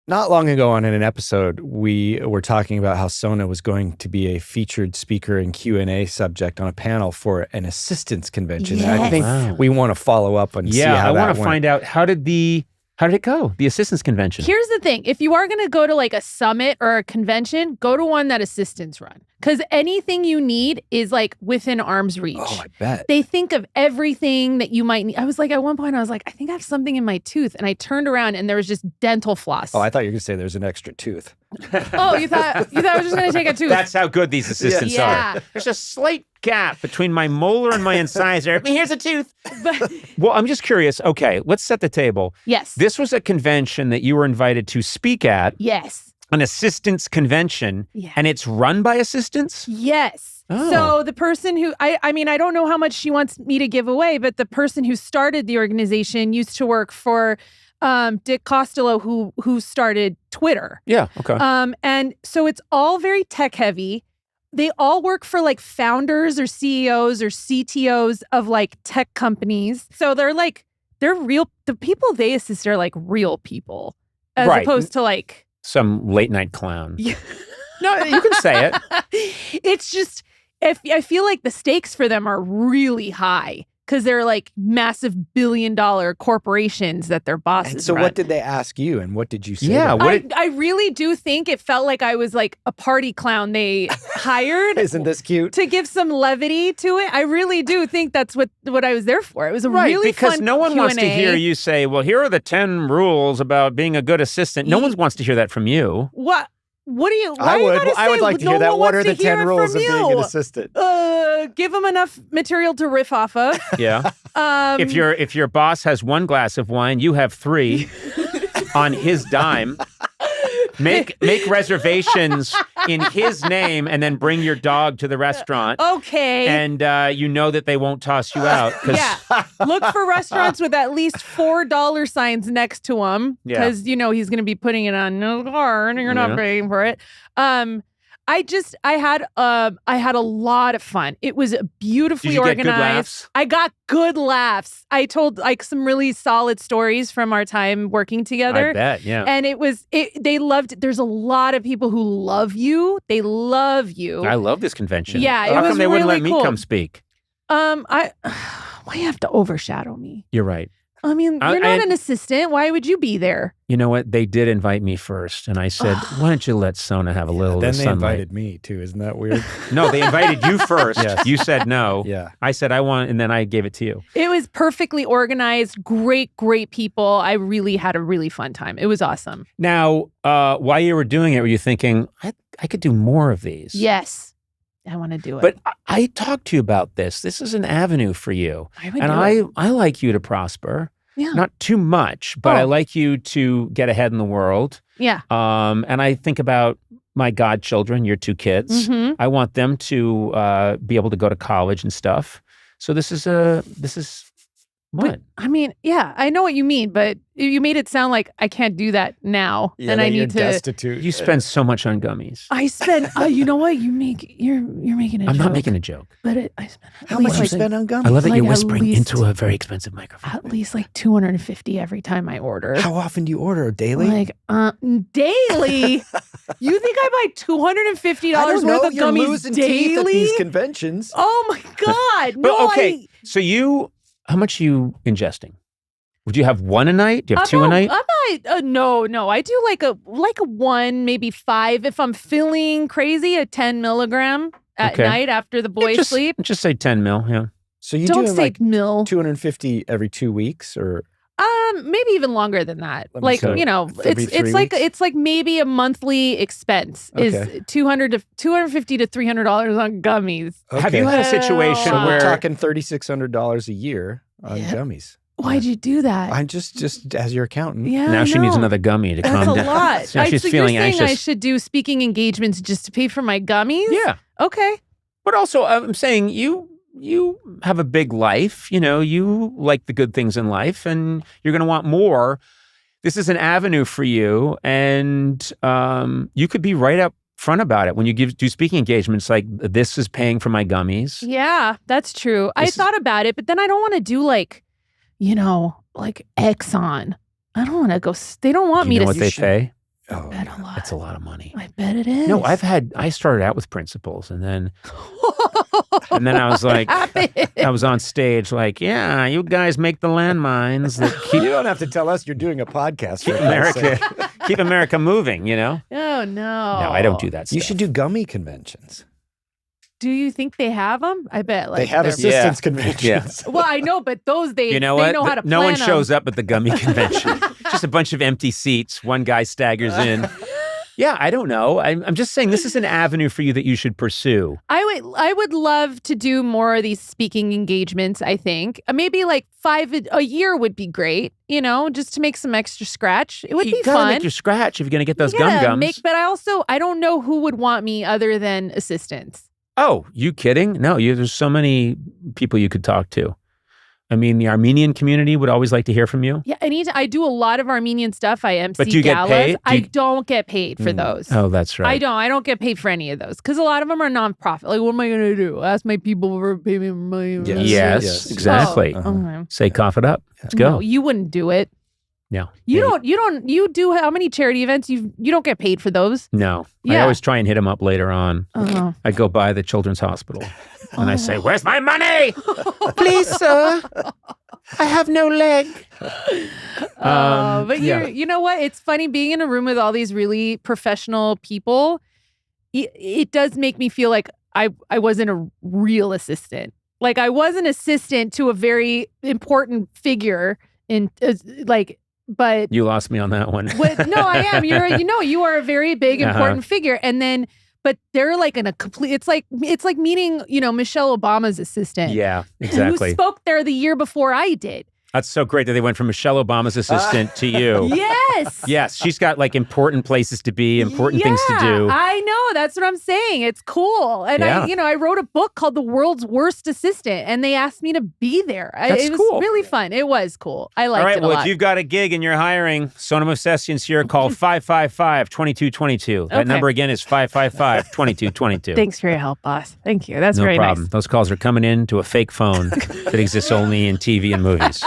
Not long ago on an episode, we were talking about how Sona was going to be a featured speaker and Q&A subject on a panel for an assistants convention. Yes. And I think we want to follow up and see how that went. I want to find out how did it go? The assistants convention. Here's the thing. If you are going to go to like a summit or a convention, go to one that assistants run. Because anything you need is like within arm's reach. Oh, I bet. They think of everything that you might need. I was like, at one point, I was like, I think I have something in my tooth. And I turned around and there was just dental floss. Oh, I thought you were going to say there's an extra tooth. Oh, you thought I was just going to take a tooth? That's how good these assistants are. There's a slight gap between my molar and my incisor. Here's a tooth. Well, I'm just curious. Okay, let's set the table. Yes. This was a convention that you were invited to speak at. Yes. An assistants convention. Yeah. And it's run by assistants? Yes. Oh. So the person who, I mean, I don't know how much she wants me to give away, but the person who started the organization used to work for Dick Costello, who started Twitter. Yeah, okay. And so it's all very tech heavy. They all work for like founders or CEOs or CTOs of like tech companies. So they're real, the people they assist are like real people as opposed to like some late night clown. No, you can say it. It's just, I feel like the stakes for them are really high because they're like massive billion-dollar corporations that their bosses And so run. what did they ask you and what did you say? Yeah, I really do think it felt like I was like a party clown they hired. Isn't this cute? To give some levity to it. I really do think that's what I was there for. It was a really fun because no one Q&A. wants to hear you say, well, here are the 10 rules about being a good assistant. No one wants to hear that from you. What do you? Why I you would. gotta I would say like to no hear that. one What wants are the to hear 10 it rules from of being you? an assistant? Give them enough material to riff off of. Yeah. If your boss has 1 glass of wine, you have 3 on his dime. Make reservations in his name and then bring your dog to the restaurant. Okay. And you know that they won't toss you out. Yeah. Look for restaurants with at least $4 signs next to them because you know he's going to be putting it on his car and you're not paying for it. I had a lot of fun. It was beautifully Did you organized. Get good laughs? I got good laughs. I told like some really solid stories from our time working together. I bet, yeah. And they loved it. There's a lot of people who love you. They love you. I love this convention. Yeah, it How was come they wouldn't really let me cool. come speak? Why you have to overshadow me? You're right. I mean, you're not an assistant. Why would you be there? You know what? They did invite me first, and I said, "Why don't you let Sona have a little Then they sunlight?" invited me too. Isn't that weird? No, they invited you first. Yes. You said no. Yeah. I said I want, and then I gave it to you. It was perfectly organized. Great people. I really had a really fun time. It was awesome. Now, while you were doing it, were you thinking, I could do more of these? Yes. I want to do it. But I talked to you about this. This is an avenue for you. I like you to prosper. Yeah. Not too much, but I like you to get ahead in the world. Yeah. And I think about my godchildren, your 2 kids. Mm-hmm. I want them to be able to go to college and stuff. So this is what? But, I mean, yeah, I know what you mean, but you made it sound like I can't do that now, and I need to. Destitute. You spend so much on gummies. I spend. You know what? You're making a joke. I'm not making a joke. But I spend. How much you spend on gummies? I love that you're Like, at whispering least- into a very expensive microphone. At least like $250 every time I order. How often do you order? Daily? Like daily? You think I buy $250 I don't know. worth of You're gummies losing teeth at daily? these conventions. Oh my God! But No, okay, so how much are you ingesting? Would you have 1 a night? Do you have 2 a night? No. I do like a 1, maybe 5. If I'm feeling crazy, a 10 milligram at night after the boys sleep. Just say 10 mil, yeah. So you Don't do say like mil. 250 every 2 weeks or? Maybe even longer than that. Let me Like, see. you know, Every it's 3 like weeks? maybe a monthly expense is Okay. $250 to $300 on gummies. Have you had a situation So we're where talking $3,600 a year on gummies. Why'd you do that? I'm just as your accountant. Yeah, now I she needs know. another gummy to That's calm a down? lot. So now she's so feeling you're saying anxious. I should do speaking engagements just to pay for my gummies? Yeah. Okay. But also, I'm saying you have a big life. You know, you like the good things in life, and you're going to want more. This is an avenue for you, and you could be right up front about it when you do speaking engagements. Like, this is paying for my gummies. Yeah, that's true. I thought about it, but then I don't want to do like Exxon. I don't want to go. They don't want Do me you know to. what they pay? Oh, bet a lot. It's a lot of money. I bet it is. No, I started out with principals, and then I was like, I was on stage like, yeah, you guys make the landmines that you don't have to tell us you're doing a podcast. keep America moving, you know? Oh, no. No, I don't do that stuff. You should do gummy conventions. Do you think they have them? I bet. Like, They have they're- assistance conventions. Well, I know, but those You know they what? know how to plan No one 'em. shows up at the gummy convention. Just a bunch of empty seats. One guy staggers in. Yeah, I don't know. I'm just saying this is an avenue for you that you should pursue. I would love to do more of these speaking engagements, I think. Maybe like 5 a year would be great, you know, just to make some extra scratch. It would You be gotta fun. make your scratch if you're going to get those Yeah, gum-gums. but I don't know who would want me other than assistants. Oh, you kidding? No, there's so many people you could talk to. I mean, the Armenian community would always like to hear from you. Yeah, I do a lot of Armenian stuff. I MC But do you get galas. paid? I don't get paid for those. Oh, that's right. I don't get paid for any of those because a lot of them are nonprofit. Like, what am I going to do? Ask my people for pay me money? Yes, exactly. Oh, okay. Say, cough it up. Let's go. No, you wouldn't do it. No. You do how many charity events? You don't get paid for those. No. I Yeah. always try and hit them up later on. Uh-huh. I go by the children's hospital and I say, where's my money? Please, sir. I have no leg. But yeah. you know what? It's funny being in a room with all these really professional people. It does make me feel like I wasn't a real assistant. Like I was an assistant to a very important figure in but You lost me on that one. no, I am. You are a very big, important figure. And then, but they're like in a complete, it's like meeting, Michelle Obama's assistant. Yeah, exactly. Who spoke there the year before I did. That's so great that they went from Michelle Obama's assistant to you. Yes. Yes, she's got like important places to be, important things to do. I know. That's what I'm saying. It's cool. And I wrote a book called The World's Worst Assistant, and they asked me to be there. It was cool. really fun. It was cool. I liked All right, it a well, lot. if you've got a gig and you're hiring, Sona Movsesian's here. Call 555-2222. That Okay. number again is 555-2222. Thanks for your help, boss. Thank you. That's No very problem. nice. Those calls are coming in to a fake phone that exists only in TV and movies.